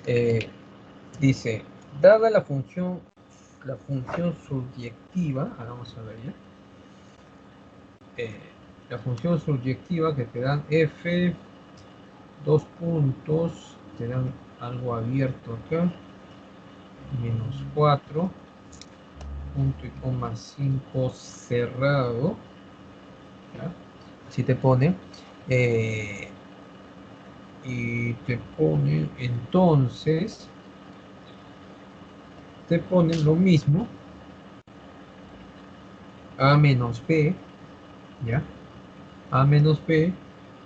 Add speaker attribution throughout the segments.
Speaker 1: Eh, dice, dada la función subyectiva, vamos a ver ya, la función subyectiva que te dan f, dos puntos, te dan algo abierto acá, menos 4, punto y coma 5 cerrado, ¿ya? Así te pone, eh, y te pone, entonces, te ponen lo mismo, a menos b, ¿ya? A menos b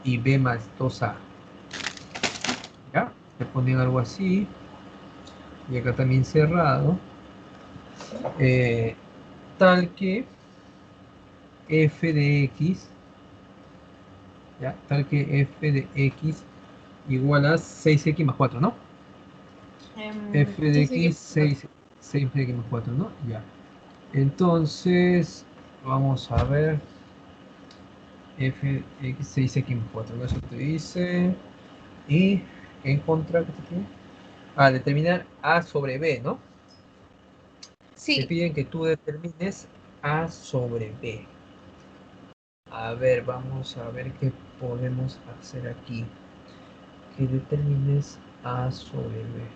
Speaker 1: y b más 2a, ¿ya? Te ponen algo así, y acá también cerrado, eh, tal que f de x, ¿ya? Tal que f de x igual a 6x más 4, ¿no? F de
Speaker 2: Sí, sí,
Speaker 1: x, 6 de x más 4, ¿no? Ya. Entonces, vamos a ver. F de x, 6x más 4, ¿no? Eso te dice. Y en contra, ¿qué te pide? Determinar a sobre b, ¿no? Te
Speaker 2: sí.
Speaker 1: piden que tú determines a sobre b. A ver, vamos a ver qué podemos hacer aquí. Que determines a sobre b.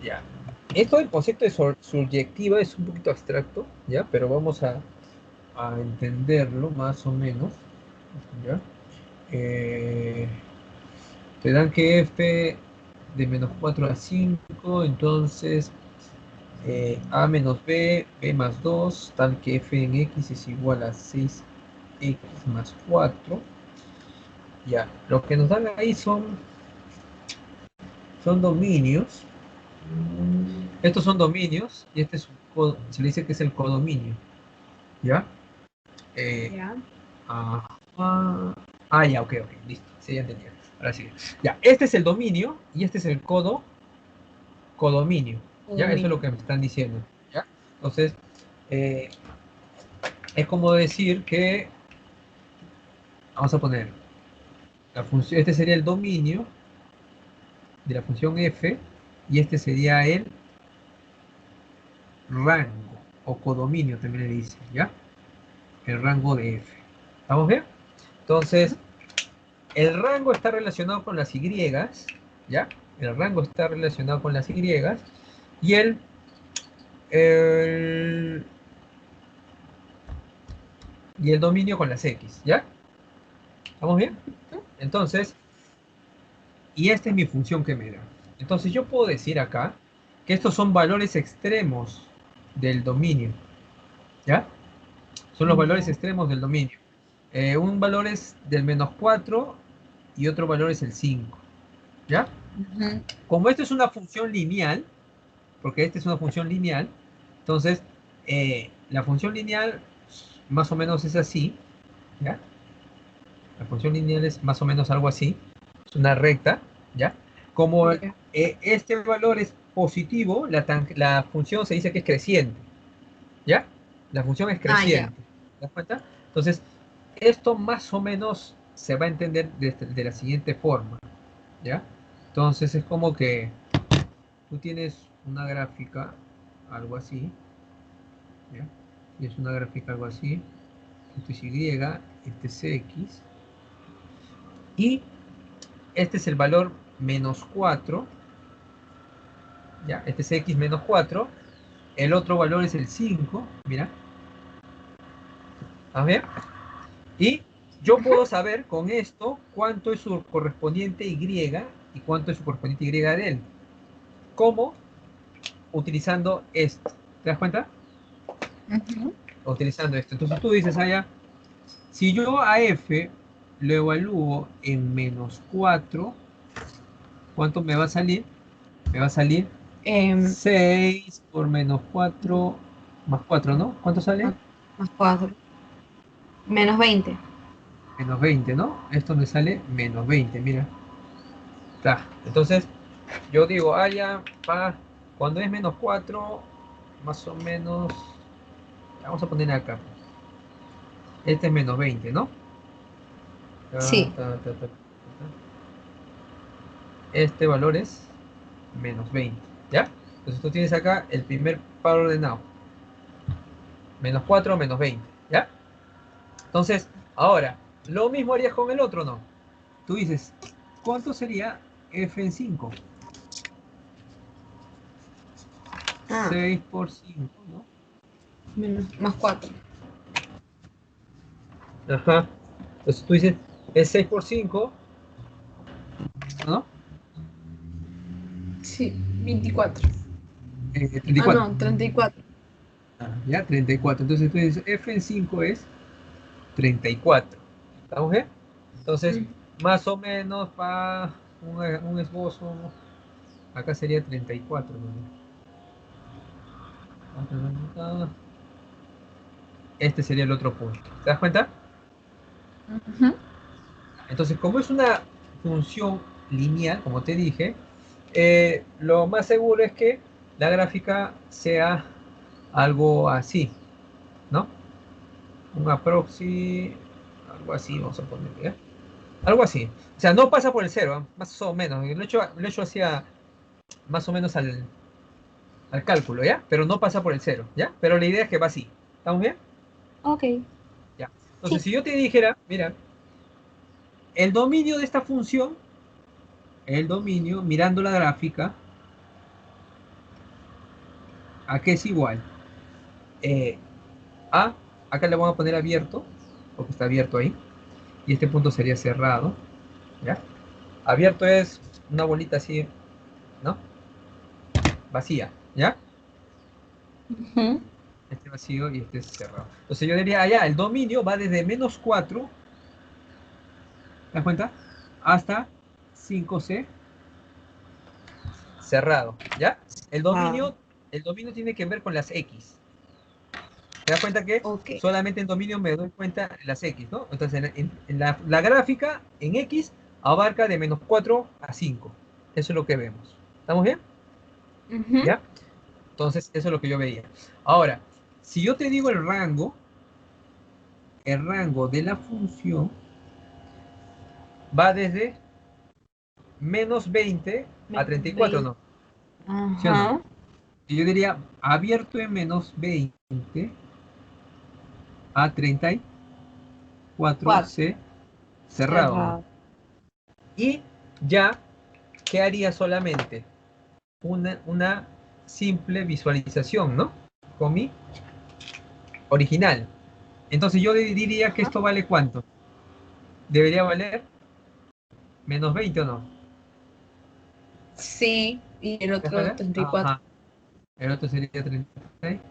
Speaker 1: Ya. Esto del concepto de subyectiva es un poquito abstracto, ¿ya? Pero vamos a entenderlo más o menos, ¿ya? Eh, te dan que f de menos 4 a 5, entonces a menos b, b más 2, tal que f en x es igual a 6x más 4. Ya, lo que nos dan ahí son dominios. Estos son dominios y este es se le dice que es el codominio. ¿Ya? Eh,
Speaker 2: Ya.
Speaker 1: ah, ya, ok, listo. Sí, ya entendí. Ahora sí. Ya, este es el dominio y este es el codominio. ¿Ya? Eso es lo
Speaker 2: Dominio.
Speaker 1: que me están diciendo. ¿Ya? Entonces, eh, es como decir que, vamos a poner, la función, este sería el dominio de la función f y este sería el rango o codominio, también le dice, ¿ya? El rango de f. ¿Estamos bien? Entonces, el rango está relacionado con las y, ¿ya? El rango está relacionado con las y y el, y el dominio con las x, ¿ya? ¿Estamos bien? Entonces, y esta es mi función que me da. Entonces yo puedo decir acá que estos son valores extremos del dominio, ¿ya? Son los valores
Speaker 2: Ya.
Speaker 1: extremos del dominio. Un valor es del menos 4 y otro valor es el 5, ¿ya?
Speaker 2: Ujú.
Speaker 1: Como esto es una función lineal, porque esta es una función lineal, entonces la función lineal más o menos es así, ¿ya? La función lineal es más o menos algo así, es una recta, ¿ya? Como
Speaker 2: Ya.
Speaker 1: este valor es positivo, la función se dice que es creciente, ¿ya? La función es
Speaker 2: Ah, ya.
Speaker 1: creciente, ¿te das cuenta? Entonces, esto más o menos se va a entender de la siguiente forma, ¿ya? Entonces es como que tú tienes una gráfica, algo así, ¿ya? Y es una gráfica algo así, esto es y, este es x, y este es el valor menos 4, ¿ya? Este es x menos 4, el otro valor es el 5, mira, ¿estás bien? Y yo
Speaker 2: Ujú.
Speaker 1: puedo saber con esto cuánto es su correspondiente y cuánto es su correspondiente y de él. ¿Cómo? Utilizando esto. ¿Te das cuenta?
Speaker 2: Ujú.
Speaker 1: Utilizando esto. Entonces tú dices, allá, si yo a f lo evalúo en menos 4, ¿cuánto me va a salir? Me va a salir
Speaker 2: Em,
Speaker 1: 6 por menos 4 más 4, ¿no? ¿Cuánto sale?
Speaker 2: más, más 4. Menos 20.
Speaker 1: Menos 20, ¿no? Esto me sale menos 20, mira. Está. Entonces, yo digo, ya, cuando es menos 4, más o menos, vamos a poner acá. Este es menos 20, ¿no? Ta,
Speaker 2: Sí.
Speaker 1: ta, ta, ta, ta. este valor es menos 20, ¿ya? Entonces tú tienes acá el primer par ordenado. Menos 4, menos 20, ¿ya? Entonces, ahora, lo mismo harías con el otro, ¿no? Tú dices, ¿cuánto sería f en 5?
Speaker 2: Ah,
Speaker 1: 6 por 5, ¿no?
Speaker 2: más 4.
Speaker 1: Ajá. Entonces tú dices, es 6 por 5, ¿no?
Speaker 2: Sí, 24. Ah,
Speaker 1: 34.
Speaker 2: no, 34.
Speaker 1: Ya, 34. Entonces tú dices, f en 5 es 34. ¿Estamos bien? Entonces,
Speaker 2: Mm.
Speaker 1: más o menos para un esbozo, acá sería 34, ¿no? Este sería el otro punto. ¿Te das cuenta?
Speaker 2: Ujú.
Speaker 1: Entonces, como es una función lineal, como te dije, lo más seguro es que la gráfica sea algo así, ¿no? Un aproxi, algo así, vamos a ponerle, ¿ya? Algo así. O sea, no pasa por el cero, ¿eh? Más o menos. Lo he hecho hacia más o menos al cálculo, ¿ya? Pero no pasa por el cero, ¿ya? Pero la idea es que va así. ¿Estamos bien?
Speaker 2: Ok.
Speaker 1: Ya. Entonces,
Speaker 2: Sí.
Speaker 1: si yo te dijera, mira, el dominio de esta función, el dominio, mirando la gráfica, ¿a qué es igual? Eh, a, acá le vamos a poner abierto, porque está abierto ahí, y este punto sería cerrado, ¿ya? Abierto es una bolita así, ¿no? Vacía, ¿ya?
Speaker 2: Ujú.
Speaker 1: Este vacío y este cerrado. Entonces yo diría, allá, el dominio va desde menos 4, ¿te das cuenta? Hasta 5C cerrado, ¿ya? El
Speaker 2: Ah,
Speaker 1: dominio, el dominio tiene que ver con las X. ¿Te das cuenta que
Speaker 2: ok.
Speaker 1: solamente en dominio me doy cuenta de las X, ¿no? Entonces en la gráfica en X abarca de menos 4 a 5. Eso es lo que vemos. ¿Estamos bien?
Speaker 2: Ujú.
Speaker 1: ¿Ya? Entonces eso es lo que yo veía. Ahora, si yo te digo el rango de la función va desde menos 20 a
Speaker 2: Menos
Speaker 1: 34,
Speaker 2: 20.
Speaker 1: ¿no? ¿Sí o no?
Speaker 2: Ajá.
Speaker 1: Y yo diría abierto en menos 20 a 34
Speaker 2: 4.
Speaker 1: C cerrado, ¿no?
Speaker 2: Cerrado.
Speaker 1: Y ya, ¿qué haría solamente? Una simple visualización, ¿no? Con mi original. Entonces yo diría que
Speaker 2: Ajá.
Speaker 1: esto vale ¿cuánto? ¿Debería valer menos 20 o no?
Speaker 2: Sí, y el
Speaker 1: ¿Te das
Speaker 2: otro
Speaker 1: cuenta?
Speaker 2: 34.
Speaker 1: Ajá. El otro sería 34.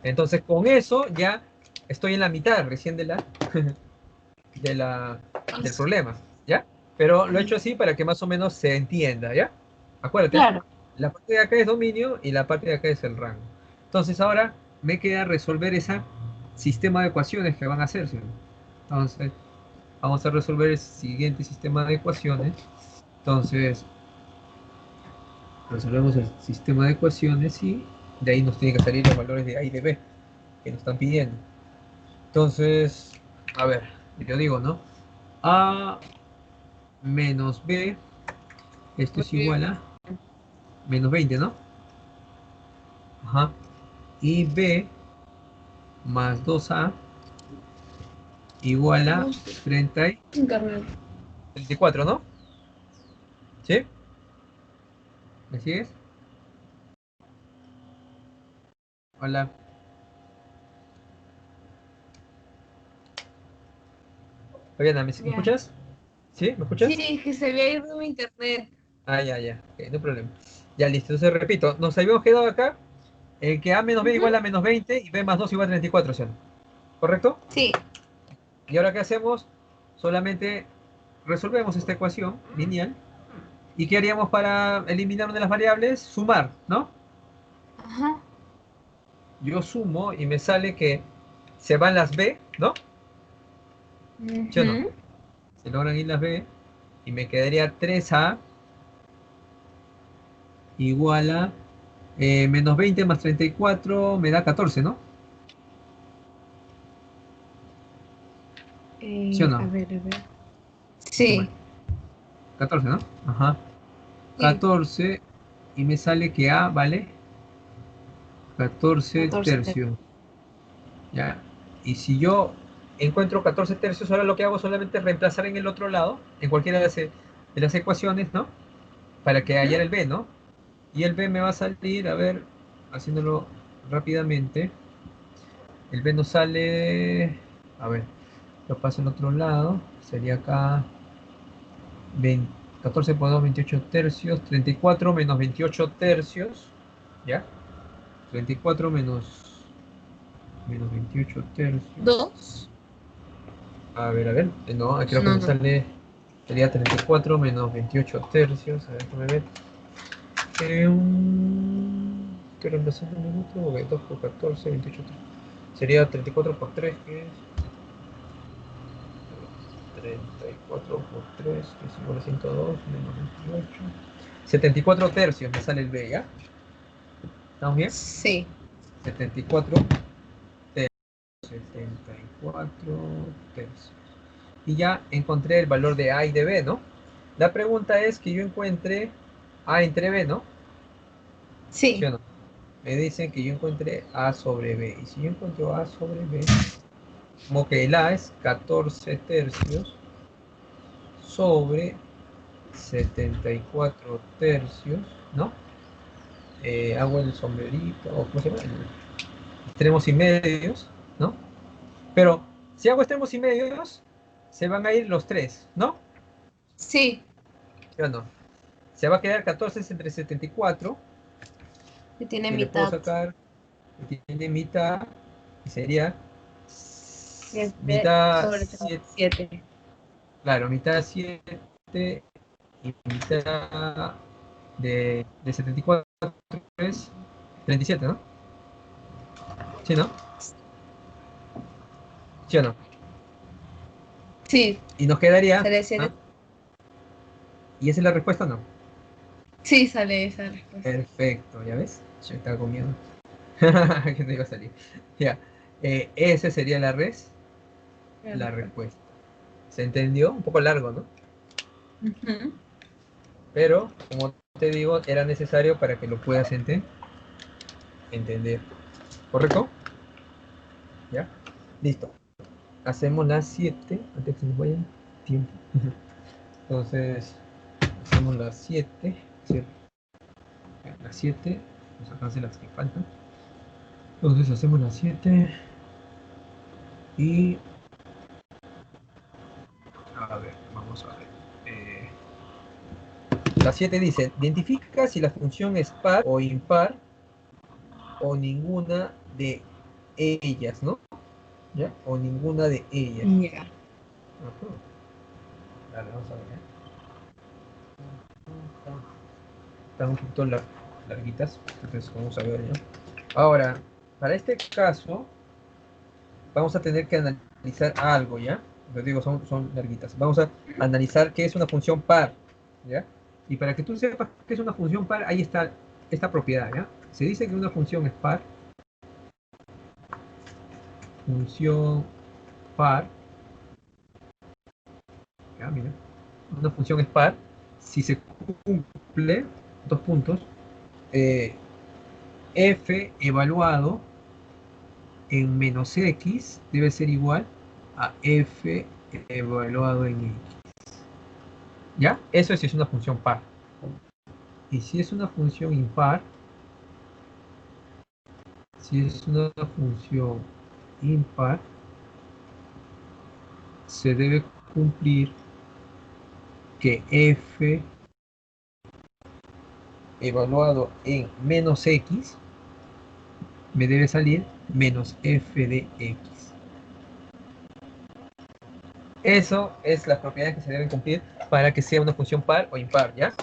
Speaker 1: Entonces con eso ya estoy en la mitad recién de la, del problema, ¿ya? Pero lo he hecho así para que más o menos se entienda, ¿ya? Acuérdate,
Speaker 2: Claro.
Speaker 1: la parte de acá es dominio y la parte de acá es el rango. Entonces ahora me queda resolver ese sistema de ecuaciones que van a hacerse. Entonces vamos a resolver el siguiente sistema de ecuaciones. Entonces resolvemos el sistema de ecuaciones y de ahí nos tienen que salir los valores de A y de B que nos están pidiendo. Entonces, a ver, yo digo, ¿no? A menos B, esto
Speaker 2: Muy
Speaker 1: es
Speaker 2: bien.
Speaker 1: igual a menos 20, ¿no? Ajá. Y B más 2A igual a
Speaker 2: No,
Speaker 1: 30 y
Speaker 2: internet.
Speaker 1: 34, ¿no? ¿Sí? ¿Me sigues? Hola. Fabiana, ¿me
Speaker 2: Ya.
Speaker 1: escuchas? ¿Sí? ¿Me
Speaker 2: Sí,
Speaker 1: escuchas?
Speaker 2: es que se había ido mi internet.
Speaker 1: Ah, ya, ya. Ok, no hay problema. Ya, listo. Entonces repito, nos habíamos quedado acá en que A menos B
Speaker 2: Ujú.
Speaker 1: igual a menos 20 y B más 2 igual a 34, ¿sí? ¿Correcto?
Speaker 2: Sí.
Speaker 1: Y ahora, ¿qué hacemos? Solamente resolvemos esta ecuación lineal. ¿Y qué haríamos para eliminar una de las variables? Sumar, ¿no?
Speaker 2: Ajá.
Speaker 1: Yo sumo y me sale que se van las B, ¿no? ¿Sí o no?
Speaker 2: Ujú.
Speaker 1: Se logran ir las B y me quedaría 3A igual a menos 20 más 34 me da 14, ¿no? ¿Sí o
Speaker 2: A
Speaker 1: no?
Speaker 2: ver, a ver.
Speaker 1: Bueno,
Speaker 2: Sí.
Speaker 1: 14, ¿no? Ajá.
Speaker 2: Sí,
Speaker 1: 14 y me sale que A vale 14
Speaker 2: 14
Speaker 1: tercios. ¿Ya? Y si yo encuentro 14 tercios, ahora lo que hago solamente es reemplazar en el otro lado, en cualquiera de las ecuaciones, ¿no? Para que hallar el B, ¿no? Y el B me va a salir, a ver, haciéndolo rápidamente. El B nos sale, a ver, lo paso al otro lado, sería acá 20 14 por 2, 28 tercios, 34 menos 28 tercios, ¿ya? 34 menos 28 tercios.
Speaker 2: 2.
Speaker 1: A ver, no, aquí lo que
Speaker 2: No,
Speaker 1: me
Speaker 2: no.
Speaker 1: sale sería 34 menos 28 tercios, a ver, déjame ver. ¿Qué reemplazando en el otro? Ok, 2 por 14, 28 tercios. Sería 34 por 3, que es 34 por 3, que es igual a 102, menos 28. 74 tercios me sale el B, ¿ya? ¿Estamos bien?
Speaker 2: Sí.
Speaker 1: 74 tercios. 74 tercios. Y ya encontré el valor de A y de B, ¿no? La pregunta es que yo encuentre A entre B, ¿no? ¿Sí
Speaker 2: Sí.
Speaker 1: o no? Me dicen que yo encuentre A sobre B. Y si yo encuentro A sobre B, como que el A es 14 tercios sobre 74 tercios, ¿no? Hago el sombrerito, o ¿cómo se llama? Extremos y medios, ¿no? Pero si hago extremos y medios, se van a ir los tres, ¿no?
Speaker 2: Sí.
Speaker 1: ¿Sí o no? Se va a quedar 14 entre 74,
Speaker 2: Que tiene
Speaker 1: que le puedo
Speaker 2: mitad.
Speaker 1: sacar, que tiene mitad, y sería
Speaker 2: Siete
Speaker 1: mitad
Speaker 2: sobre
Speaker 1: 7,
Speaker 2: 7.
Speaker 1: claro, mitad 7 y mitad de 74 es 37, ¿no? ¿Sí, no? ¿Sí o no?
Speaker 2: Sí.
Speaker 1: Y nos quedaría,
Speaker 2: Sale
Speaker 1: ¿ah?
Speaker 2: 7.
Speaker 1: ¿Y esa es la respuesta o no?
Speaker 2: Sí, sale esa respuesta.
Speaker 1: Perfecto, ¿ya ves? Yo estaba con miedo. Que no iba a salir. Ya. Esa sería
Speaker 2: La
Speaker 1: la
Speaker 2: respuesta.
Speaker 1: respuesta. ¿Se entendió? Un poco largo, ¿no?
Speaker 2: Ujú.
Speaker 1: Pero, como te digo, era necesario para que lo puedas entender. ¿Correcto? ¿Ya? Listo. Hacemos las 7. Antes que se nos vaya el tiempo. Entonces, hacemos las 7. ¿Cierto? Las 7. Vamos a hacer las que faltan. Entonces, hacemos las 7. Y a ver, vamos a ver. La 7 dice, identifica si la función es par o impar o ninguna de ellas, ¿no? ¿Ya? O ninguna de ellas.
Speaker 2: Ya.
Speaker 1: Ajá. Dale, vamos a ver. Están un poquito larguitas, entonces vamos a ver ya. Ahora, para este caso, vamos a tener que analizar algo, ¿ya? Les digo, son larguitas. Vamos a analizar qué es una función par, ¿ya? Y para que tú sepas qué es una función par, ahí está esta propiedad, ¿ya? Se dice que una función es par, función par, ¿ya? Mira, una función es par si se cumple, dos puntos, eh, f evaluado en menos x debe ser igual a f evaluado en x. ¿Ya? Eso es si es una función par. Y si es una función impar, si es una función impar, se debe cumplir que f evaluado en menos x me debe salir menos f de x. Eso es las propiedades que se deben cumplir para que sea una función par o impar, ¿ya?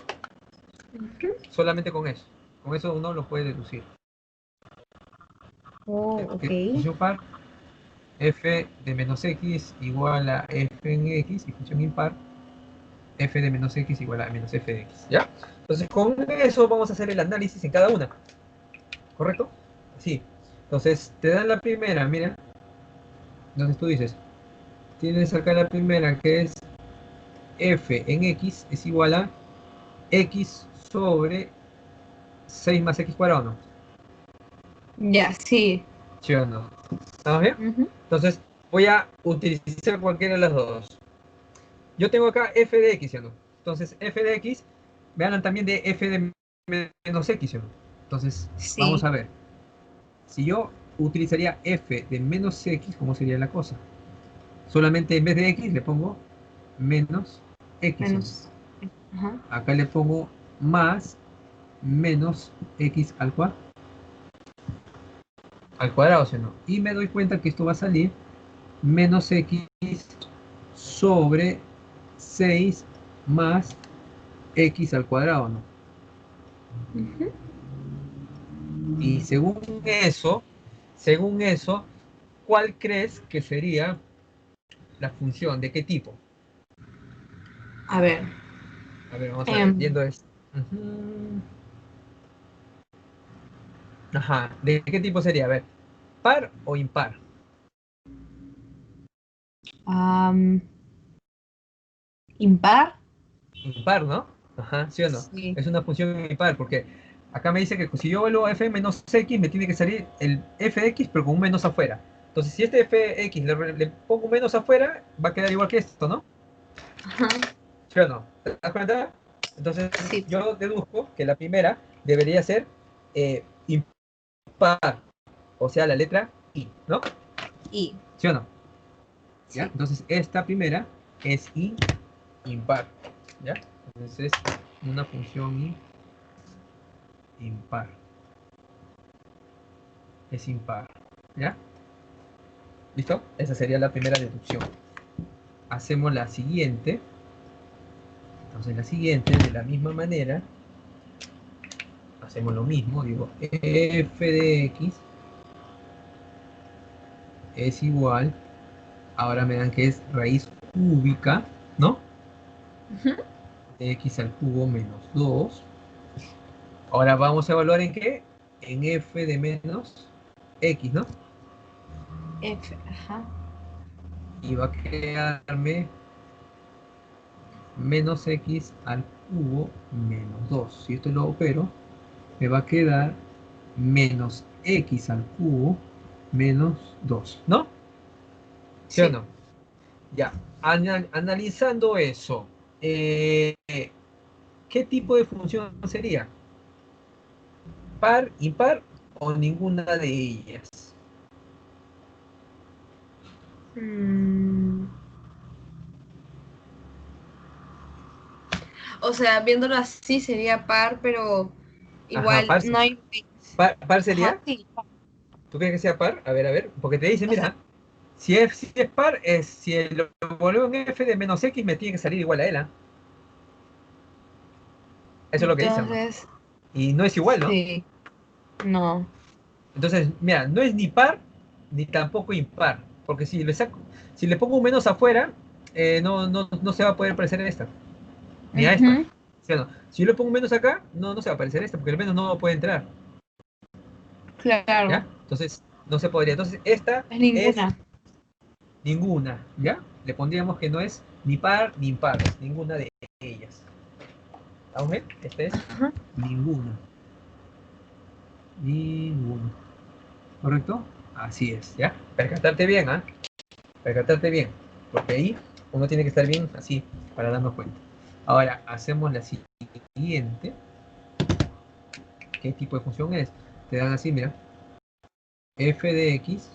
Speaker 2: Ujú.
Speaker 1: Solamente con eso. Con eso uno lo puede deducir.
Speaker 2: Oh, ok.
Speaker 1: Que función par, f de menos x igual a f en x, y función impar, f de menos x igual a menos f de x, ¿ya? Entonces con eso vamos a hacer el análisis en cada una, ¿correcto? Sí. Entonces te dan la primera, mira. Entonces tú dices, tienes acá la primera que es f en x es igual a x sobre 6 más x cuadrado, ¿no?
Speaker 2: Ya, sí.
Speaker 1: ¿Sí o no? ¿Estamos bien?
Speaker 2: Ujú.
Speaker 1: Entonces, voy a utilizar cualquiera de las dos. Yo tengo acá f de x, ¿sí o no? Entonces, f de x, me hablan también de f de menos x, ¿sí o no? Entonces, vamos
Speaker 2: Sí,
Speaker 1: a ver. Si yo utilizaría f de menos x, ¿cómo sería la cosa? Solamente en vez de x le pongo menos x, ¿sí o no?
Speaker 2: menos. Ajá.
Speaker 1: Acá le pongo más menos x al cuadrado, ¿sí o no? Y me doy cuenta que esto va a salir menos x sobre 6 más x al cuadrado, ¿no?
Speaker 2: Ujú.
Speaker 1: Y según eso, ¿cuál crees que sería la función? ¿De qué tipo?
Speaker 2: A ver.
Speaker 1: A ver, vamos a ver,
Speaker 2: em,
Speaker 1: viendo esto. Ujú. Ajá, ¿de qué tipo sería? A ver, ¿par o impar?
Speaker 2: am, impar.
Speaker 1: Impar, ¿no? Ajá, ¿sí o no?
Speaker 2: Sí.
Speaker 1: Es una función impar, porque acá me dice que si yo vuelvo a f menos x, me tiene que salir el f de x, pero con un menos afuera. Entonces, si este f de x le pongo un menos afuera, va a quedar igual que esto, ¿no?
Speaker 2: Ajá.
Speaker 1: ¿Sí o no? ¿Te das cuenta? Entonces,
Speaker 2: Sí.
Speaker 1: yo deduzco que la primera debería ser impar, o sea, la letra I, ¿no?
Speaker 2: Y.
Speaker 1: ¿Sí o no? ¿Ya?
Speaker 2: Sí.
Speaker 1: Entonces, esta primera es impar, ¿ya? Entonces, es una función impar. Es impar, ¿ya? ¿Listo? Esa sería la primera deducción. Hacemos la siguiente. Entonces, la siguiente, de la misma manera, hacemos lo mismo. Digo, f de x es igual. Ahora me dan que es raíz cúbica, ¿no?
Speaker 2: Ujú.
Speaker 1: De x al cubo menos 2. Ahora vamos a evaluar en qué? En f de menos x, ¿no?
Speaker 2: F. Ajá.
Speaker 1: Y va a quedarme menos x al cubo menos 2. Si esto lo opero, me va a quedar menos x al cubo menos 2, ¿no? ¿Sí o
Speaker 2: Sí.
Speaker 1: no? Ya, analizando eso, eh, ¿qué tipo de función sería? ¿Par, impar o ninguna de ellas?
Speaker 2: Mm, O sea, viéndolo así sería par, pero
Speaker 1: Ajá,
Speaker 2: igual
Speaker 1: par,
Speaker 2: no hay.
Speaker 1: par
Speaker 2: Ajá,
Speaker 1: sería.
Speaker 2: sí.
Speaker 1: ¿Tú crees que sea par? A ver, porque te dice,
Speaker 2: O sea,
Speaker 1: mira, si es par, si lo volvemos en f de menos x, me tiene que salir igual a él, ¿ah? Eso es lo que dice, ¿no?
Speaker 2: entonces,
Speaker 1: Y no es igual, ¿no?
Speaker 2: sí, no.
Speaker 1: Entonces, mira, no es ni par ni tampoco impar. Porque si le pongo un menos afuera, no se va a poder parecer a esta, ni a esta.
Speaker 2: Ujú.
Speaker 1: ¿Sí o no? Si yo le pongo un menos acá, no se va a parecer a esta, porque el menos no puede entrar.
Speaker 2: Claro,
Speaker 1: ¿Ya? Entonces, no se podría. Entonces, esta
Speaker 2: es
Speaker 1: es
Speaker 2: ninguna.
Speaker 1: ninguna. ¿Ya? Le pondríamos que no es ni par ni impar, es ninguna de ellas. ¿Vamos bien? Esta es
Speaker 2: Ajá.
Speaker 1: ninguna. Ninguna. ¿Correcto? Así es, ¿ya? Percatarte bien, ¿ah? Percatarte bien, porque ahí uno tiene que estar bien así para darnos cuenta. Ahora, hacemos la siguiente. ¿Qué tipo de función es? Te dan así, mira, f de x,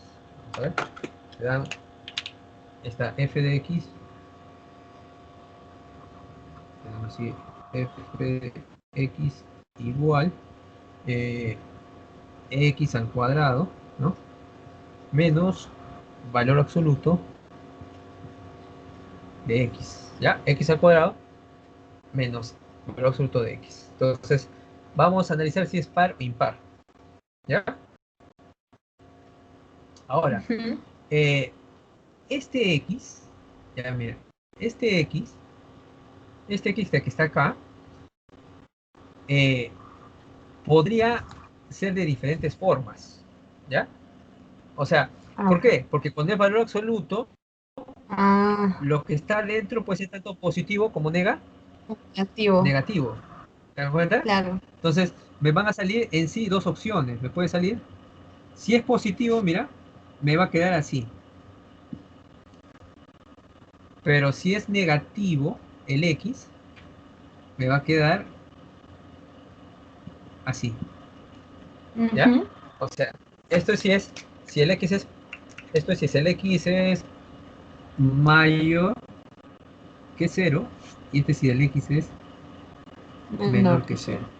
Speaker 1: a ver, te dan esta f de x, te dan así, f de x igual eh, x al cuadrado, ¿no? Menos valor absoluto de x, ¿ya? X al cuadrado menos valor absoluto de x. Entonces, vamos a analizar si es par o impar, ¿ya? Ahora,
Speaker 2: Ujú.
Speaker 1: eh, este x, ya mira, este x, este x que está acá, eh, podría ser de diferentes formas, ¿ya? O sea,
Speaker 2: Ah,
Speaker 1: ¿por
Speaker 2: ok.
Speaker 1: qué? Porque con el valor absoluto
Speaker 2: Ah,
Speaker 1: Lo que está dentro puede ser tanto positivo como
Speaker 2: negativo.
Speaker 1: negativo. ¿Te das cuenta?
Speaker 2: Claro.
Speaker 1: Entonces, me van a salir en sí dos opciones. Me puede salir, si es positivo, mira, me va a quedar así. Pero si es negativo, el X, me va a quedar así. ¿Ya?
Speaker 2: Ujú.
Speaker 1: O sea, esto sí es, si el X es, esto es si el X es mayor que cero, y este si el X es menor
Speaker 2: Menor
Speaker 1: que
Speaker 2: que
Speaker 1: cero.
Speaker 2: cero.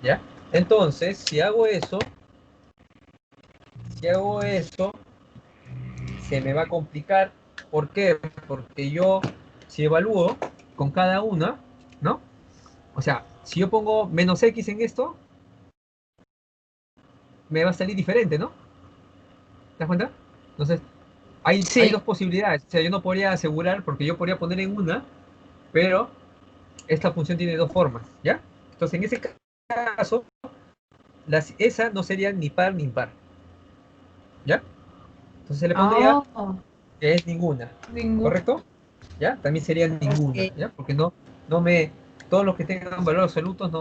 Speaker 1: ¿Ya? Entonces, si hago eso, se me va a complicar. ¿Por qué? Porque yo, si evalúo con cada una, ¿no? O sea, si yo pongo menos X en esto, me va a salir diferente, ¿no? ¿Te das cuenta? Entonces, hay
Speaker 2: Sí.
Speaker 1: dos posibilidades. O sea, yo no podría asegurar, porque yo podría poner en una, pero esta función tiene dos formas, ¿ya? Entonces, en ese caso, esa no sería ni par ni impar, ¿ya? Entonces se le pondría
Speaker 2: Oh,
Speaker 1: que es ninguna,
Speaker 2: ningún.
Speaker 1: ¿correcto? ¿Ya? También sería ninguna,
Speaker 2: Ok.
Speaker 1: ¿ya? Porque no me, todos los que tengan valores absolutos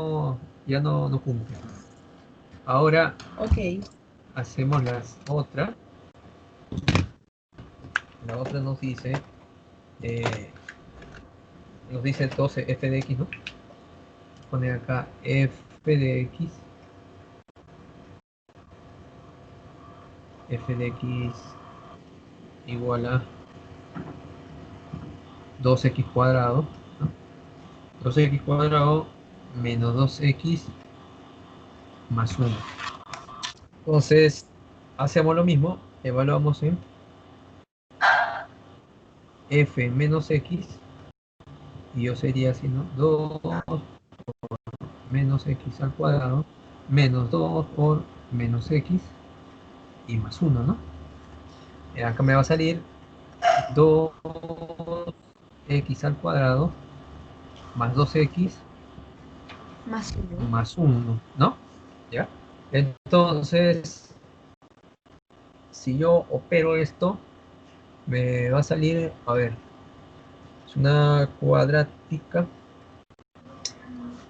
Speaker 1: ya no cumplen. Ahora
Speaker 2: Ok.
Speaker 1: hacemos las otras. La otra eh, nos dice entonces f de x, ¿no? Pone acá f de x igual a 2x cuadrado, ¿no? 2x cuadrado menos 2x más 1. Entonces, hacemos lo mismo, evaluamos en f menos x, y yo sería así, ¿no? 2 menos x al cuadrado, menos 2 por menos x, y más 1, ¿no? Y acá me va a salir 2x al cuadrado más 2x
Speaker 2: Más uno.
Speaker 1: más 1, ¿no? ¿Ya? Entonces, si yo opero esto, me va a salir, a ver, es una cuadrática.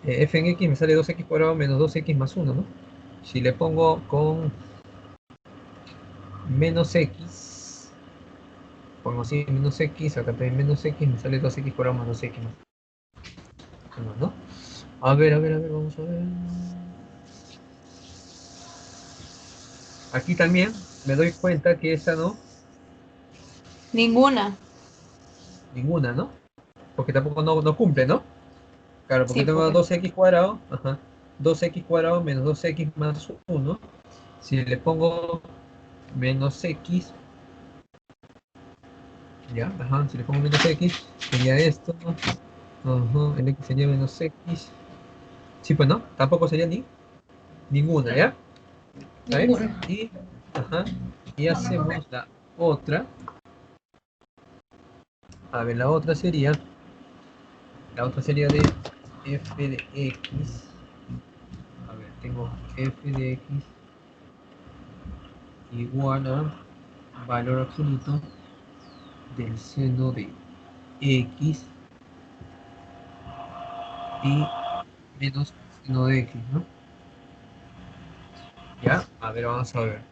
Speaker 1: F en x me sale 2x cuadrado menos 2x más 1, ¿no? Si le pongo con menos x, pongo así menos x, acá también menos x, me sale 2x cuadrado más 2x más 1, ¿no? A ver, vamos a ver. Aquí también me doy cuenta que esa no,
Speaker 2: Ninguna.
Speaker 1: ninguna, ¿no? Porque tampoco no cumple, ¿no? Claro, porque
Speaker 2: Sí,
Speaker 1: tengo
Speaker 2: pues.
Speaker 1: 2x cuadrado, ajá, 2x cuadrado menos 2x más 1. Si le pongo menos x, ya, ajá, si le pongo menos x, sería esto, ¿no? Ajá, el x sería menos x. Sí, pues no, tampoco sería ninguna, ¿ya? ¿Sabes?
Speaker 2: Ninguna.
Speaker 1: Ajá, y hacemos la otra. A ver, la otra sería de f de x. A ver, tengo f de x igual a valor absoluto del seno de x y menos seno de x, ¿no? Ya, a ver, vamos a ver.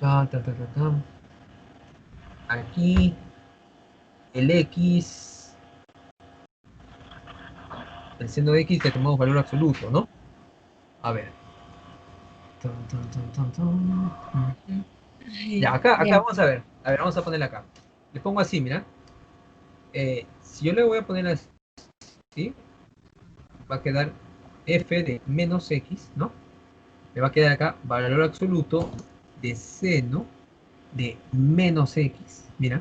Speaker 1: Aquí el x, el seno de x le tomamos valor absoluto, ¿no? A ver. Ya,
Speaker 2: Ay,
Speaker 1: acá
Speaker 2: ya.
Speaker 1: vamos a ver. A ver, vamos a ponerla acá. Le pongo así, mira. Si yo le voy a poner así, va a quedar f de menos x, ¿no? Me va a quedar acá valor absoluto de seno de menos x. Mira,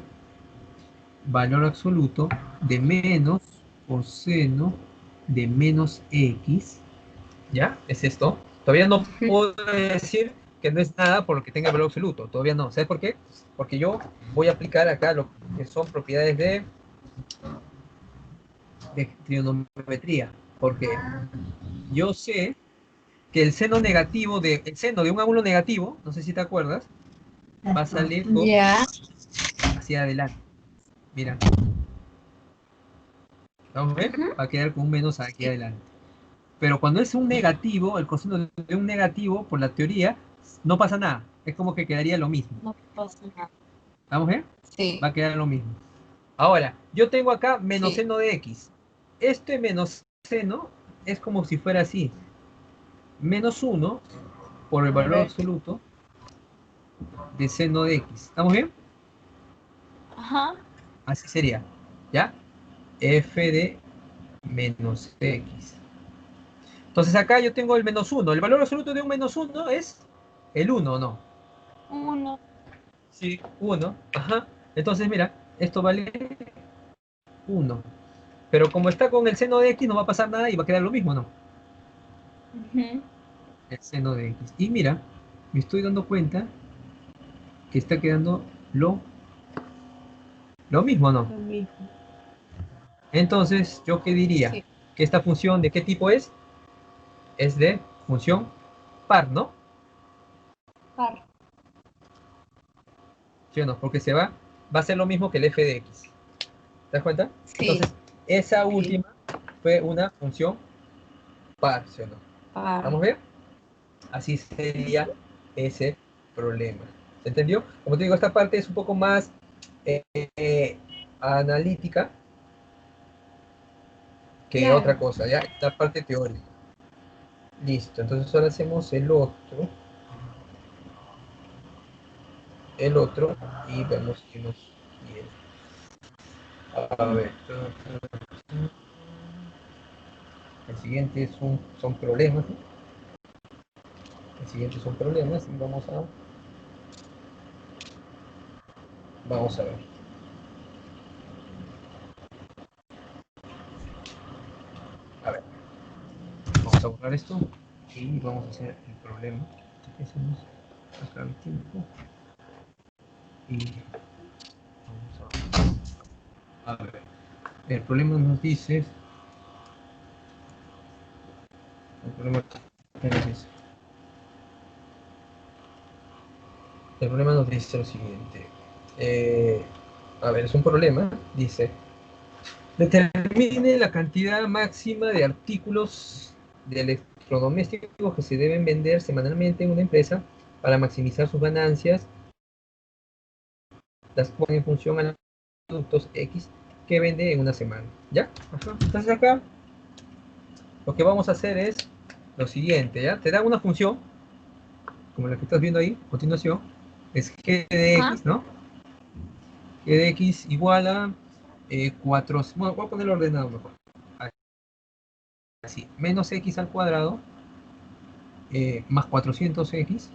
Speaker 1: valor absoluto de menos coseno de menos x. ¿Ya? Es esto. Todavía no puedo decir que no es nada por lo que tenga valor absoluto. Todavía no. ¿Sabes por qué? Porque yo voy a aplicar acá lo que son propiedades de trigonometría. Porque yo sé que el seno negativo el seno de un ángulo negativo, no sé si te acuerdas, va a salir
Speaker 2: Ya.
Speaker 1: hacia adelante. Mira. ¿Vamos a ver?
Speaker 2: Ujú.
Speaker 1: Va a quedar con un menos aquí
Speaker 2: Sí.
Speaker 1: adelante. Pero cuando es un negativo, el coseno de un negativo, por la teoría, no pasa nada. Es como que quedaría lo mismo.
Speaker 2: No pasa nada.
Speaker 1: ¿Vamos a ver?
Speaker 2: Sí,
Speaker 1: Va a quedar lo mismo. Ahora, yo tengo acá menos
Speaker 2: sí.
Speaker 1: seno de x. Este menos seno es como si fuera así. Menos 1 por el
Speaker 2: A
Speaker 1: valor
Speaker 2: ver.
Speaker 1: absoluto de seno de x. ¿Estamos bien?
Speaker 2: Ajá.
Speaker 1: Así sería. ¿Ya? F de menos x. Entonces acá yo tengo el menos 1. El valor absoluto de un menos 1 es el 1, ¿no?
Speaker 2: Uno.
Speaker 1: Sí, 1. Ajá. Entonces mira, esto vale 1. Pero como está con el seno de x, no va a pasar nada y va a quedar lo mismo, ¿no?
Speaker 2: Ujú.
Speaker 1: El seno de x. Y mira, me estoy dando cuenta que está quedando lo mismo, ¿no?
Speaker 2: Lo mismo.
Speaker 1: Entonces, ¿yo qué diría?
Speaker 2: Sí.
Speaker 1: Que esta función, ¿de qué tipo es? Es de función par, ¿no?
Speaker 2: Par.
Speaker 1: ¿Sí o no? Porque va a ser lo mismo que el f de x. ¿Te das cuenta?
Speaker 2: Sí.
Speaker 1: Entonces, esa
Speaker 2: Sí.
Speaker 1: última fue una función par, ¿sí o no?
Speaker 2: Par.
Speaker 1: ¿Vamos bien? Así sería ese problema. ¿Se entendió? Como te digo, esta parte es un poco más eh, analítica que otra
Speaker 2: Claro.
Speaker 1: cosa, ¿ya? La parte teórica. Listo, entonces ahora hacemos el otro y vemos si nos viene. A ver, el siguiente son problemas, ¿no? El siguiente son problemas y vamos a ver. A ver, vamos a borrar esto y vamos a hacer el problema. Hacemos acá el tiempo y vamos a ver. El problema nos dice, el problema nos dice, el problema nos dice lo siguiente. Eh, a ver, es un problema, dice, determine la cantidad máxima de artículos de electrodomésticos que se deben vender semanalmente en una empresa para maximizar sus ganancias, las ponen en función a los productos X que vende en una semana. ¿Ya? Ajá. Entonces acá lo que vamos a hacer es lo siguiente, ¿ya? Te da una función, como la que estás viendo ahí, a continuación, es g de
Speaker 2: Ajá.
Speaker 1: x, ¿no? G de x igual a 4, bueno, voy a poner el ordenado mejor. Así, menos x al cuadrado más 400x,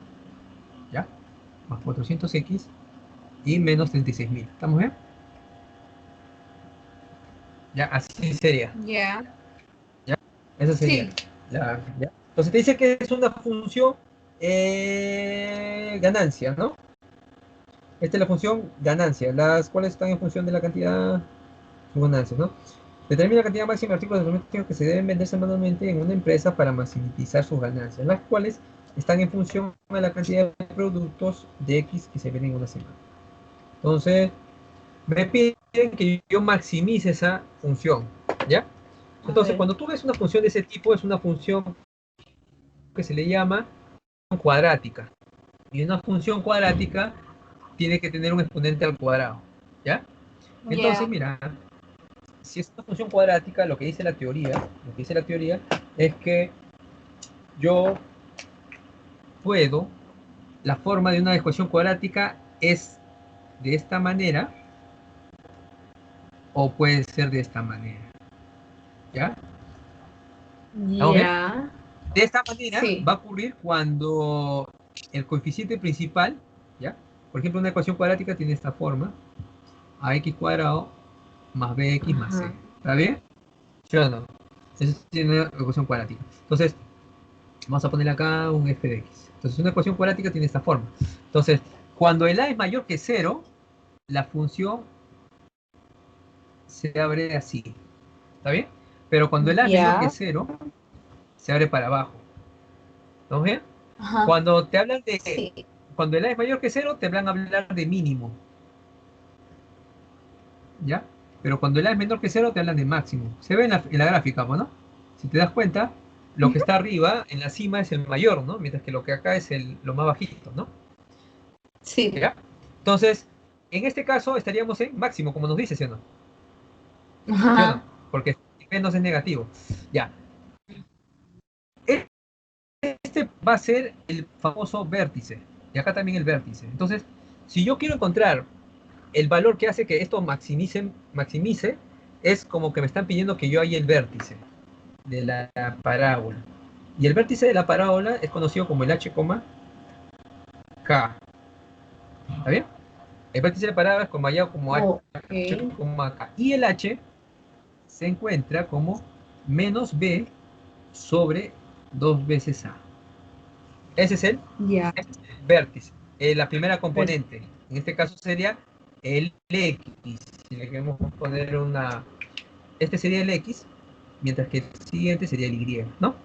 Speaker 1: ¿ya? Más 400x y menos 36.000. ¿Estamos bien? Ya, así sería.
Speaker 2: Ya.
Speaker 1: ¿Ya? Esa sería.
Speaker 2: Sí.
Speaker 1: ¿Ya? Entonces te dice que es una función ganancia, ¿no? Esta es la función ganancia. Las cuales están en función de la cantidad sus ganancias, ¿no? Determina la cantidad máxima de artículos de domésticos que se deben vender semanalmente en una empresa para maximizar sus ganancias, las cuales están en función de la cantidad de productos de X que se venden en una semana. Entonces, me piden que yo maximice esa función, ¿ya?
Speaker 2: A
Speaker 1: Entonces,
Speaker 2: ver.
Speaker 1: cuando tú ves una función de ese tipo, es una función que se le llama cuadrática. Y una función cuadrática tiene que tener un exponente al cuadrado, ¿ya? Entonces,
Speaker 2: Ya.
Speaker 1: mira, si es una función cuadrática, lo que dice la teoría es que yo puedo, la forma de una ecuación cuadrática es de esta manera o puede ser de esta manera, ¿ya? ¿Vamos bien?
Speaker 2: Ya.
Speaker 1: De esta manera
Speaker 2: Sí.
Speaker 1: va a ocurrir cuando el coeficiente principal, ¿ya? Por ejemplo, una ecuación cuadrática tiene esta forma, ax cuadrado más bx más c.
Speaker 2: Ajá.
Speaker 1: ¿Está bien? ¿Sí o no? Eso tiene una ecuación cuadrática. Entonces, vamos a poner acá un f de x. Entonces, una ecuación cuadrática tiene esta forma. Entonces, cuando el a es mayor que 0, la función se abre así. ¿Está bien? Pero cuando el a es menor que
Speaker 2: Ya.
Speaker 1: 0, se abre para abajo. ¿Estamos bien?
Speaker 2: Ajá.
Speaker 1: Cuando te hablan de.
Speaker 2: Sí.
Speaker 1: Cuando el a es mayor que 0, te van a hablar de mínimo. ¿ya? Pero cuando el A es menor que cero, te hablan de máximo. Se ve en la gráfica, ¿no? Si te das cuenta, lo que
Speaker 2: Ujú.
Speaker 1: está arriba, en la cima, es el mayor, ¿no? Mientras que lo que acá es lo más bajito, ¿no?
Speaker 2: Sí.
Speaker 1: ¿Ya? Entonces, en este caso estaríamos en máximo, como nos dice, ¿sí o no? ¿Sí o no?
Speaker 2: Ajá.
Speaker 1: Porque menos es negativo. Ya. Este va a ser el famoso vértice. Y acá también el vértice. Entonces, si yo quiero encontrar el valor que hace que esto maximice, es como que me están pidiendo que yo haya el vértice de la parábola. Y el vértice de la parábola es conocido como el h, k. ¿Está bien? El vértice de la parábola es como allá como h,
Speaker 2: Ok.
Speaker 1: k. Y el h se encuentra como menos b sobre 2 veces a. Ese es el
Speaker 2: Ya.
Speaker 1: vértice. La primera
Speaker 2: Ver-
Speaker 1: componente. En este caso sería el x. Si le queremos poner una... Este sería el x, mientras que el siguiente sería el y, ¿no?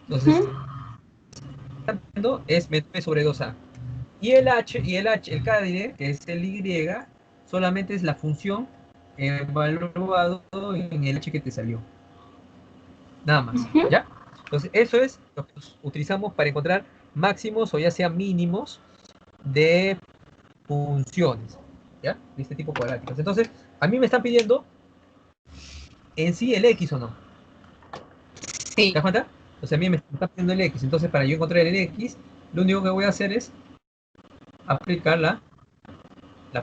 Speaker 1: Entonces,
Speaker 2: Ujú.
Speaker 1: es b sobre 2a. Y el h, el k diré, que es el y, solamente es la función evaluado en el h que te salió. Nada más,
Speaker 2: Ujú.
Speaker 1: ¿ya? Entonces, eso es lo que utilizamos para encontrar máximos o ya sea mínimos de funciones, ¿ya? De este tipo cuadráticas. Entonces, a mí me están pidiendo en sí el x o no. ¿Te
Speaker 2: Sí.
Speaker 1: das cuenta? O sea, a mí me están pidiendo el x. Entonces, para yo encontrar el x, lo único que voy a hacer es aplicar la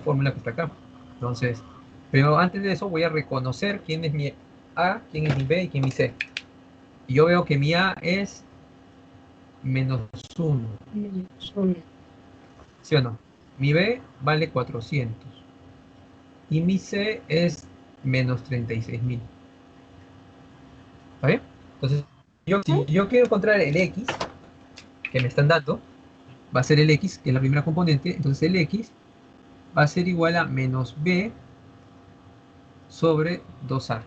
Speaker 1: fórmula que está acá. Entonces, pero antes de eso voy a reconocer quién es mi a, quién es mi b y quién es mi c. Y yo veo que mi a es menos 1,
Speaker 2: Menos uno.
Speaker 1: ¿sí o no? Mi b vale 400 y mi c es menos 36.000. ¿Está bien? Entonces, si yo quiero encontrar el x que me están dando, va a ser el x, que es la primera componente, entonces el x va a ser igual a menos b sobre 2a.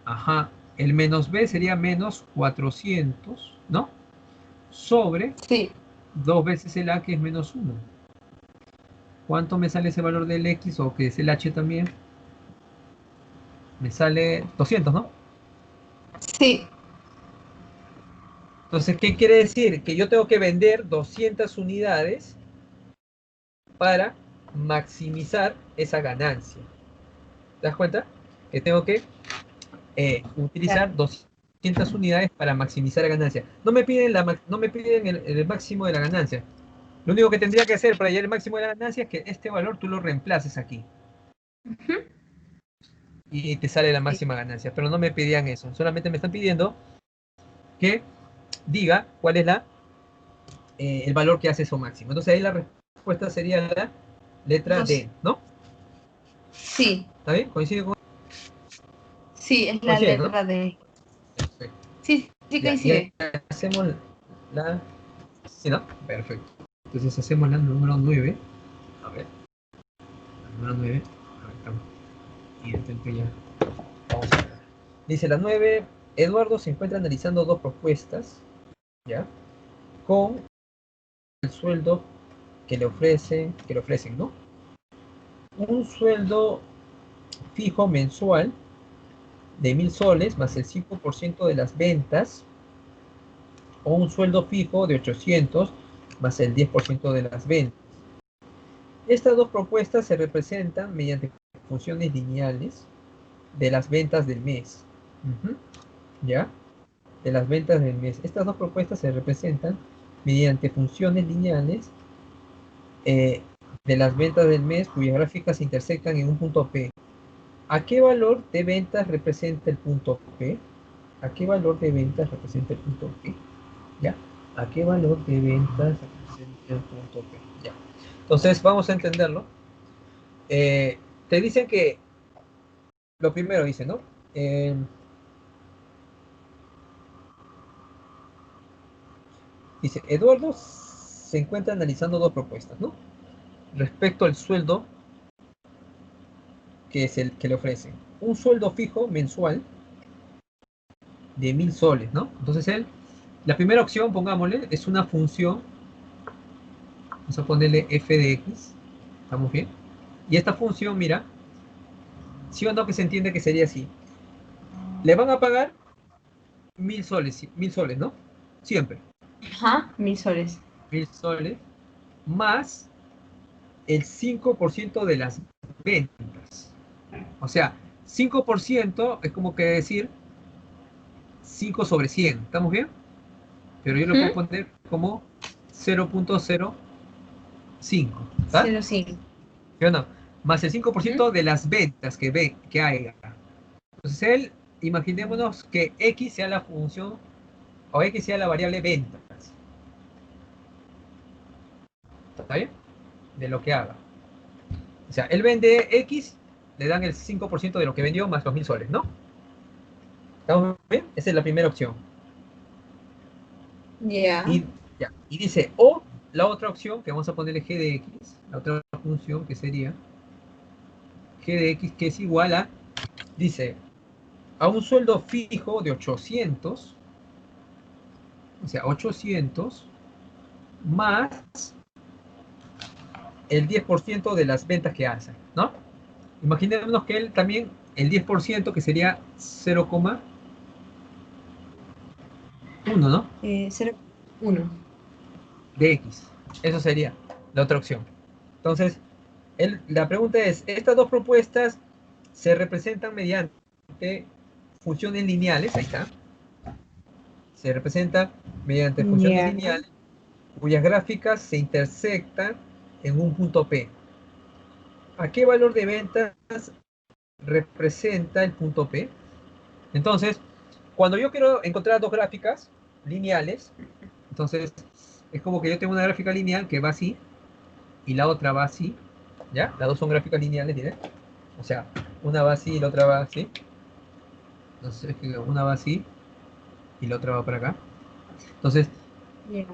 Speaker 1: Ajá, el menos b sería menos 400, ¿no? Sobre
Speaker 2: Sí.
Speaker 1: 2 veces el a, que es menos 1. ¿Cuánto me sale ese valor del x o que es el h también? Me sale 200, ¿no?
Speaker 2: Sí.
Speaker 1: Entonces, ¿qué quiere decir? Que yo tengo que vender 200 unidades para maximizar esa ganancia. ¿Te das cuenta? Que tengo que
Speaker 2: Claro.
Speaker 1: utilizar 200 unidades para maximizar la ganancia. No me piden el máximo de la ganancia. Lo único que tendría que hacer para llegar al máximo de la ganancia es que este valor tú lo reemplaces aquí
Speaker 2: Ujú.
Speaker 1: y te sale la
Speaker 2: Sí.
Speaker 1: máxima ganancia. Pero no me pedían eso. Solamente me están pidiendo que diga cuál es el valor que hace eso máximo. Entonces ahí la respuesta sería la letra
Speaker 2: Dos.
Speaker 1: D, ¿no?
Speaker 2: Sí.
Speaker 1: ¿Está bien?
Speaker 2: Sí, es la
Speaker 1: Coincide, ¿no?
Speaker 2: letra D.
Speaker 1: Perfecto.
Speaker 2: Sí, sí
Speaker 1: Ya, y
Speaker 2: coincide.
Speaker 1: hacemos la... ¿Sí, no? Perfecto. Entonces hacemos la número 9. A ver, la número 9. A ver, estamos. Y intento ya. Vamos a ver. Dice la 9. Eduardo se encuentra analizando dos propuestas, ¿ya? Con el sueldo que le ofrecen, ¿no? Un sueldo fijo mensual de 1.000 soles más el 5% de las ventas, o un sueldo fijo de 800 más el 10% de las ventas. Estas dos propuestas se representan mediante funciones lineales de las ventas del mes. Ujú, ¿ya? De las ventas del mes. Estas dos propuestas se representan mediante funciones lineales eh, de las ventas del mes cuyas gráficas se intersectan en un punto P. ¿A qué valor de ventas representa el punto P? ¿A qué valor de ventas representa el punto P? ¿Ya? ¿A qué valor de ventas representa el punto P? ¿Ya? Entonces vamos a entenderlo. Te dicen que lo primero dice, ¿no? Eh, Dice, Eduardo se encuentra analizando dos propuestas, ¿no? Respecto al sueldo que es el que le ofrecen. Un sueldo fijo mensual de 1.000 soles, ¿no? Entonces la primera opción, pongámosle, es una función, vamos a ponerle f de x, ¿estamos bien? Y esta función, mira, ¿Sí o no que se entiende que sería así? Le van a pagar 1000 soles, 1000 soles, ¿no? Siempre.
Speaker 2: Ajá, 1000 soles.
Speaker 1: 1000 soles más el 5% de las ventas. O sea, 5% es como que decir 5 sobre 100. ¿Estamos bien? Pero yo lo puedo
Speaker 2: Ujú.
Speaker 1: poner como 0.05. ¿Está?
Speaker 2: 0,5.
Speaker 1: ¿Sí o no? Más el 5%
Speaker 2: Ujú.
Speaker 1: de las ventas que haya. Entonces él, imaginémonos que X sea la función o X sea la variable ventas. ¿Está bien? De lo que haga. O sea, él vende X, le dan el 5% de lo que vendió más los 1000 soles, ¿no? ¿Estamos bien? Esa es la primera opción.
Speaker 2: Ya.
Speaker 1: Y, ya, y dice, o la otra opción, que vamos a ponerle g de x, la otra función que sería g de x, que es igual a, dice, a un sueldo fijo de 800, o sea, 800 más el 10% de las ventas que hace, ¿no? Imaginémonos que él también, el 10% que sería 0,1, ¿no?
Speaker 2: 0,1.
Speaker 1: De x. Eso sería la otra opción. Entonces, la pregunta es, estas dos propuestas se representan mediante funciones lineales, ahí está, se representan mediante funciones
Speaker 2: Ya.
Speaker 1: lineales cuyas gráficas se intersectan en un punto P. ¿A qué valor de ventas representa el punto P? Entonces, cuando yo quiero encontrar dos gráficas lineales, entonces es como que yo tengo una gráfica lineal que va así y la otra va así, ¿ya? Las dos son gráficas lineales, diré. O sea, una va así y la otra va así. Entonces, una va así y la otra va para acá. Entonces,
Speaker 2: Ya.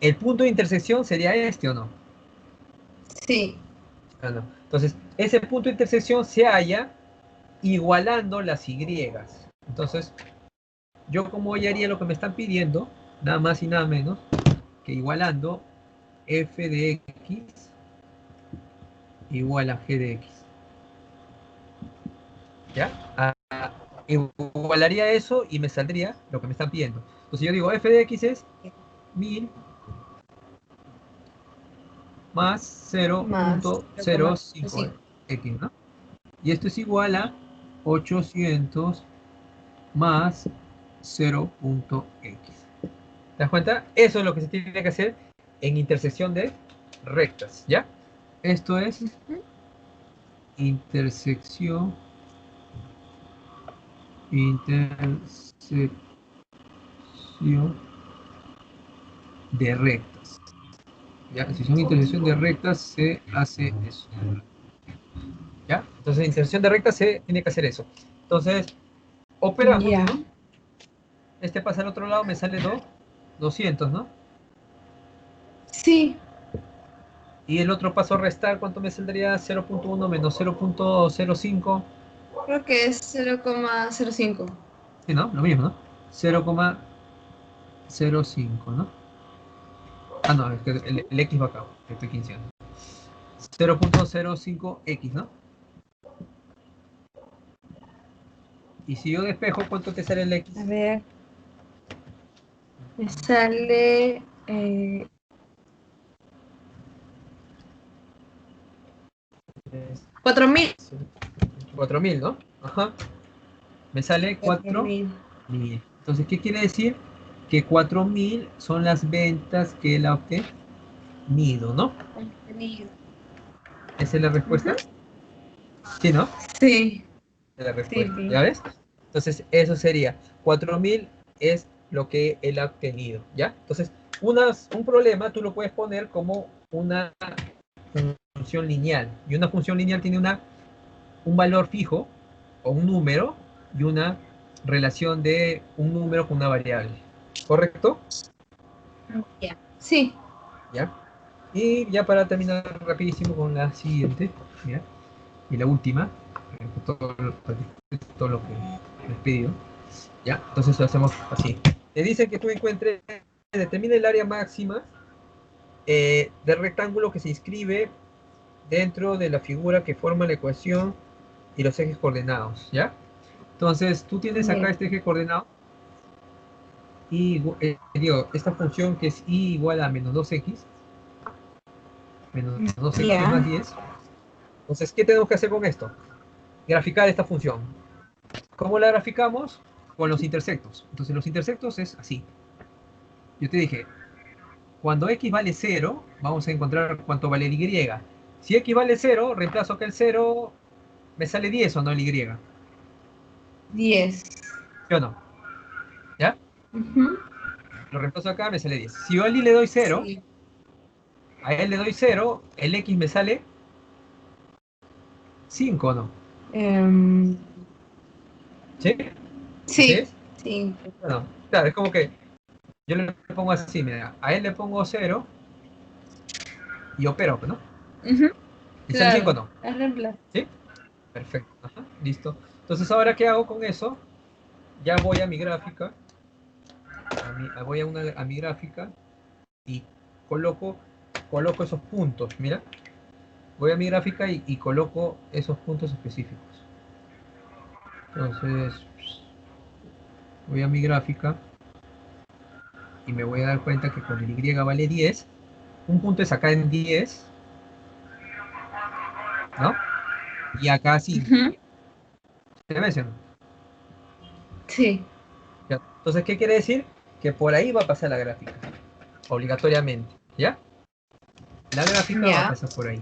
Speaker 1: el punto de intersección sería este o no.
Speaker 2: Sí.
Speaker 1: Ah, no. Entonces, ese punto de intersección se halla igualando las Y. Entonces, yo como ya haría lo que me están pidiendo, nada más y nada menos, que igualando f de x igual a g de x. ¿Ya? Igualaría eso y me saldría lo que me están pidiendo. Entonces yo digo f de x es 1000 más
Speaker 2: Más 0,05.
Speaker 1: 0.05x, ¿no? Y esto es igual a 800 más 0.x. ¿Te das cuenta? Eso es lo que se tiene que hacer en intersección de rectas, ¿ya? Esto es
Speaker 2: Ujú.
Speaker 1: intersección de rectas. ¿Ya? Si son intersección de rectas, se hace eso. ¿Ya? Entonces, en intersección de rectas se tiene que hacer eso. Entonces, operamos,
Speaker 2: Ya.
Speaker 1: ¿no? Este pasa al otro lado, me sale 200, ¿no?
Speaker 2: Sí.
Speaker 1: Y el otro paso a restar, ¿cuánto me saldría? 0.1 menos 0.05.
Speaker 2: Creo que es 0,05.
Speaker 1: Sí, ¿no? Lo mismo, ¿no? 0,05, ¿no? Ah, no, es que el X va acá, que estoy 15. 0.05x, ¿no? Y si yo despejo, ¿cuánto te sale el X?
Speaker 2: A ver, me sale 4000.
Speaker 1: 4000, ¿no? Ajá. Me sale 4000.
Speaker 2: 4000.
Speaker 1: Entonces, ¿qué quiere decir? Que 4000 son las ventas que él ha obtenido, ¿no?
Speaker 2: Contenido.
Speaker 1: ¿Esa es la
Speaker 2: Ujú.
Speaker 1: respuesta? Sí, ¿no?
Speaker 2: Sí,
Speaker 1: Esa es la
Speaker 2: sí,
Speaker 1: respuesta.
Speaker 2: sí.
Speaker 1: ¿Ya ves? Entonces, eso sería. 4000 es lo que él ha obtenido, ¿ya? Entonces, un problema tú lo puedes poner como una función lineal. Y una función lineal tiene un valor fijo o un número y una relación de un número con una variable. ¿Correcto?
Speaker 2: Ya. Sí.
Speaker 1: ¿Ya? Y ya para terminar rapidísimo con la siguiente, ¿ya? Y la última, todo lo que les pido, ¿ya? Entonces lo hacemos así. Te dicen que tú encuentres, determina el área máxima del rectángulo que se inscribe dentro de la figura que forma la ecuación y los ejes coordenados, ¿ya? Entonces, tú tienes acá
Speaker 2: Ya.
Speaker 1: este eje coordenado y digo, esta función que es y igual a menos 2x, menos 2x más
Speaker 2: Ya.
Speaker 1: 10. Entonces, ¿qué tenemos que hacer con esto? Graficar esta función. ¿Cómo la graficamos? Con los intersectos. Entonces, los intersectos es así. Yo te dije, cuando x vale 0, vamos a encontrar cuánto vale el y. Si x vale 0, reemplazo acá el 0, me sale 10 o no el y. ¿Sí
Speaker 2: 10.
Speaker 1: o no? ¿Ya?
Speaker 2: Ujú.
Speaker 1: Lo reemplazo acá, me sale 10. Si yo al y le doy 0,
Speaker 2: Sí.
Speaker 1: a él le doy 0, el x me sale 5, ¿no?
Speaker 2: Em,
Speaker 1: ¿Sí? ¿Así
Speaker 2: sí.
Speaker 1: es?
Speaker 2: 5.
Speaker 1: Bueno, claro, es como que yo le pongo así, mira, a él le pongo 0 y opero, ¿no? ¿Y sale 5 o
Speaker 2: Claro.
Speaker 1: no?
Speaker 2: Es reemplazo.
Speaker 1: ¿Sí? Perfecto. Ajá, listo. Entonces, ¿ahora qué hago con eso? Ya voy a mi gráfica, voy a mi gráfica y coloco, coloco esos puntos, mira. Voy a mi gráfica y coloco esos puntos específicos. Entonces, voy a mi gráfica y me voy a dar cuenta que con el y vale 10, un punto es acá en 10, ¿no? Y acá 5.
Speaker 2: Ujú.
Speaker 1: ¿Se ve, sí o no?
Speaker 2: Sí.
Speaker 1: ¿Ya? Entonces, ¿qué quiere decir? Que por ahí va a pasar la gráfica, obligatoriamente, ¿ya? La gráfica va a
Speaker 2: Ya.
Speaker 1: pasar por ahí.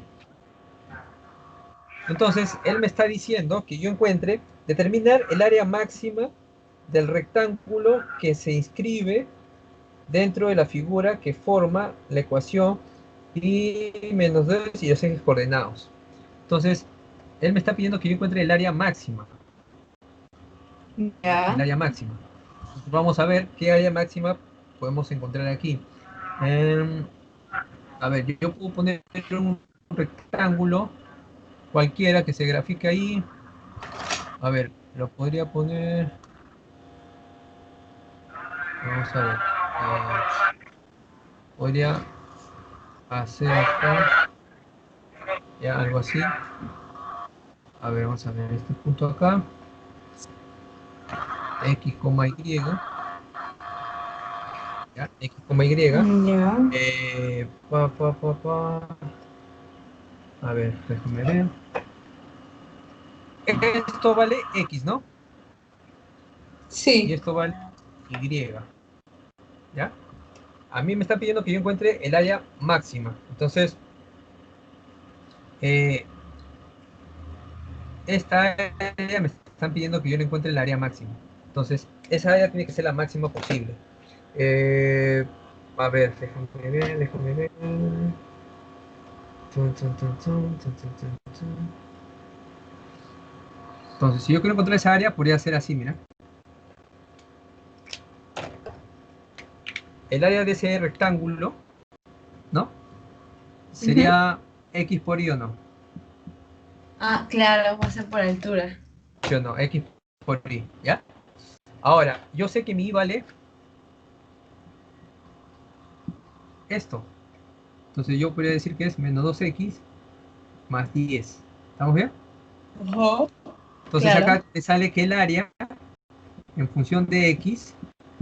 Speaker 1: Entonces, él me está diciendo que yo encuentre, determinar el área máxima del rectángulo que se inscribe dentro de la figura que forma la ecuación y menos 2 y los ejes coordenados. Entonces, él me está pidiendo que yo encuentre el área máxima. ¿Ya? El
Speaker 2: Ya.
Speaker 1: área máxima. Entonces, vamos a ver qué área máxima podemos encontrar aquí. Eh, a ver, yo puedo poner un rectángulo cualquiera que se grafique ahí. A ver, lo podría poner. Vamos a ver. Podría hacer acá. Ya, algo así. A ver, vamos a ver este punto acá. X, Y. Ya, X, Y.
Speaker 2: Ya.
Speaker 1: Pa. A ver, déjame ver. Esto vale X, ¿no? Y
Speaker 2: Sí.
Speaker 1: esto vale Y. ¿Ya? A mí me está pidiendo que yo encuentre el área máxima. Entonces, eh, esta área me están pidiendo que yo le encuentre el área máxima. Entonces, esa área tiene que ser la máxima posible. Eh, a ver, déjame ver. Entonces, si yo quiero encontrar esa área, podría ser así, mira. El área de ese rectángulo, ¿no?
Speaker 2: Ujú.
Speaker 1: Sería X por Y o no.
Speaker 2: Ah, claro, va a ser por altura.
Speaker 1: ¿Sí o no? X por Y, ¿ya? Ahora, yo sé que mi Y vale esto. Entonces yo podría decir que es menos 2x más 10. ¿Estamos bien?
Speaker 2: Ajá.
Speaker 1: Entonces
Speaker 2: Claro.
Speaker 1: acá te sale que el área en función de x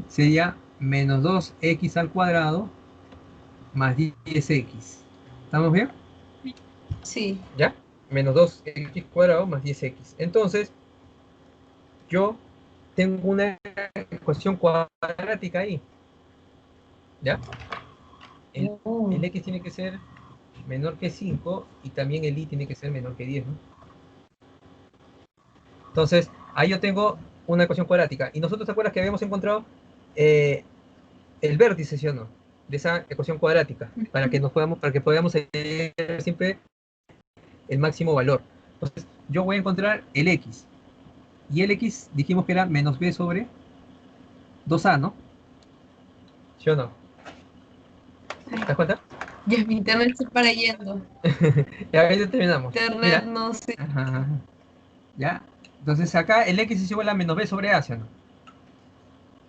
Speaker 1: sería menos 2x al cuadrado más 10x. ¿Estamos bien?
Speaker 2: Sí.
Speaker 1: ¿Ya? Menos 2x cuadrado más 10x. Entonces, yo tengo una ecuación cuadrática ahí. ¿Ya? El,
Speaker 2: Oh.
Speaker 1: el x tiene que ser menor que 5 y también el y tiene que ser menor que 10, ¿no? Entonces, ahí yo tengo una ecuación cuadrática. Y nosotros, ¿te acuerdas que habíamos encontrado eh, el vértice, sí o no? De esa ecuación cuadrática, para que podamos hallar siempre el máximo valor. Entonces, yo voy a encontrar el x. Y el x dijimos que era menos b sobre 2a, ¿no? ¿Sí o no? ¿Te
Speaker 2: Ay,
Speaker 1: das cuenta?
Speaker 2: ya mi internet se para yendo.
Speaker 1: Y ahí ya terminamos.
Speaker 2: Internet
Speaker 1: Mira.
Speaker 2: no sé.
Speaker 1: Ajá. ¿Ya? Entonces acá el x es igual a menos b sobre a, ¿sí o no?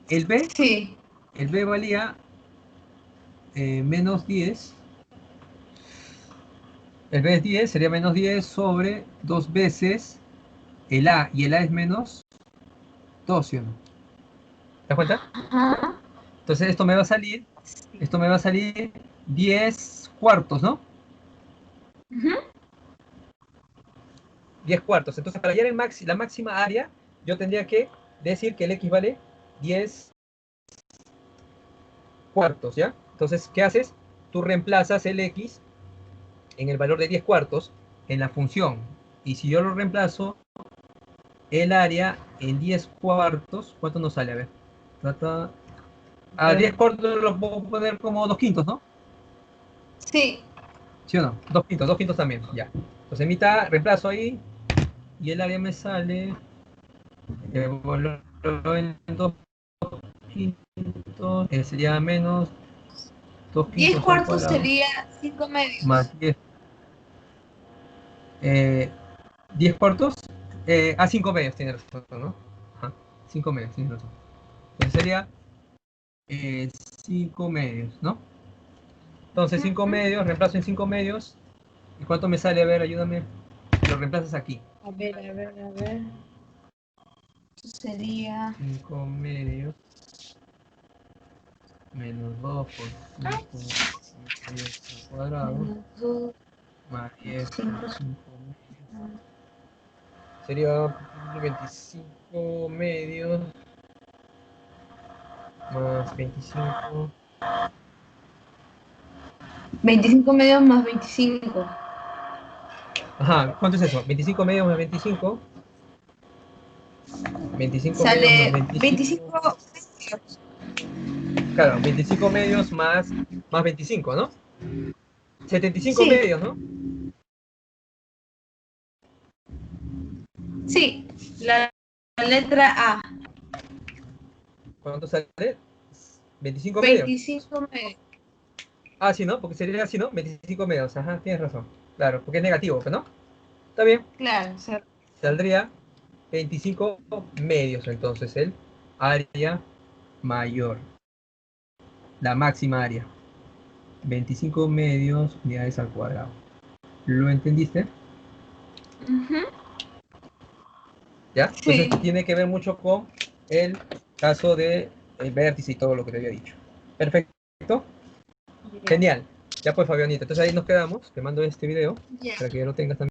Speaker 1: El b,
Speaker 2: Sí.
Speaker 1: el b valía menos 10. El b es 10, sería menos 10 sobre 2 veces. el A, y el A es menos 2, ¿sí o no? ¿Te das cuenta?
Speaker 2: Ajá.
Speaker 1: Entonces esto me va a salir 10 cuartos, ¿no?
Speaker 2: Ujú.
Speaker 1: 10 cuartos. Entonces, para hallar la máxima área, yo tendría que decir que el X vale 10 cuartos, ¿ya? Entonces, ¿qué haces? Tú reemplazas el X en el valor de 10 cuartos en la función. Y si yo lo reemplazo, el área en 10 cuartos, ¿cuánto nos sale? A ver. Trata... A 10 cuartos lo puedo poner como 2 quintos, ¿no?
Speaker 2: Sí.
Speaker 1: ¿Sí o no? 2 quintos también, ya. Entonces, mitad, reemplazo ahí, y el área me sale... en 2 quintos, sería menos 2
Speaker 2: 10
Speaker 1: quintos al
Speaker 2: cuartos
Speaker 1: cuadrado,
Speaker 2: sería 5
Speaker 1: más
Speaker 2: medios.
Speaker 1: 10. 10 cuartos, 5 medios, tiene razón, ¿no? Ajá, 5 medios, tiene razón. Entonces sería 5 medios, ¿no? Entonces 5
Speaker 2: Ujú.
Speaker 1: medios, reemplazo en 5 medios. ¿Y cuánto me sale? A ver, ayúdame. Lo reemplazas aquí.
Speaker 2: A ver, a ver, a ver. Eso sería
Speaker 1: 5 medios menos 2 por 5 medios al cuadrado,
Speaker 2: menos 2,
Speaker 1: más 10 por
Speaker 2: 5.
Speaker 1: 5 medios. Sería 25 medios más 25.
Speaker 2: 25 medios más 25.
Speaker 1: Ajá, ¿cuánto es eso? 25 medios más 25. 25 medios más
Speaker 2: Sale
Speaker 1: 25.
Speaker 2: 25 medios.
Speaker 1: Claro, 25 medios más 25, ¿no? 75
Speaker 2: Sí,
Speaker 1: medios, ¿no?
Speaker 2: sí. La letra A.
Speaker 1: ¿Cuánto sale? 25 medios.
Speaker 2: 25 medios.
Speaker 1: Ah, sí, ¿no? Porque sería así, ¿no? 25 medios. Ajá, tienes razón. Claro, porque es negativo, ¿no? Está bien.
Speaker 2: Claro,
Speaker 1: Saldría 25 medios, entonces, el área mayor. La máxima área. 25 medios unidades al cuadrado. ¿Lo entendiste?
Speaker 2: Ujú.
Speaker 1: ¿Ya? Entonces
Speaker 2: Sí.
Speaker 1: tiene que ver mucho con el caso de el vértice y todo lo que te había dicho. Perfecto.
Speaker 2: Ya.
Speaker 1: Genial. Ya pues, Fabianita. Entonces ahí nos quedamos. Te mando este video
Speaker 2: Ya.
Speaker 1: para que ya lo tengas también.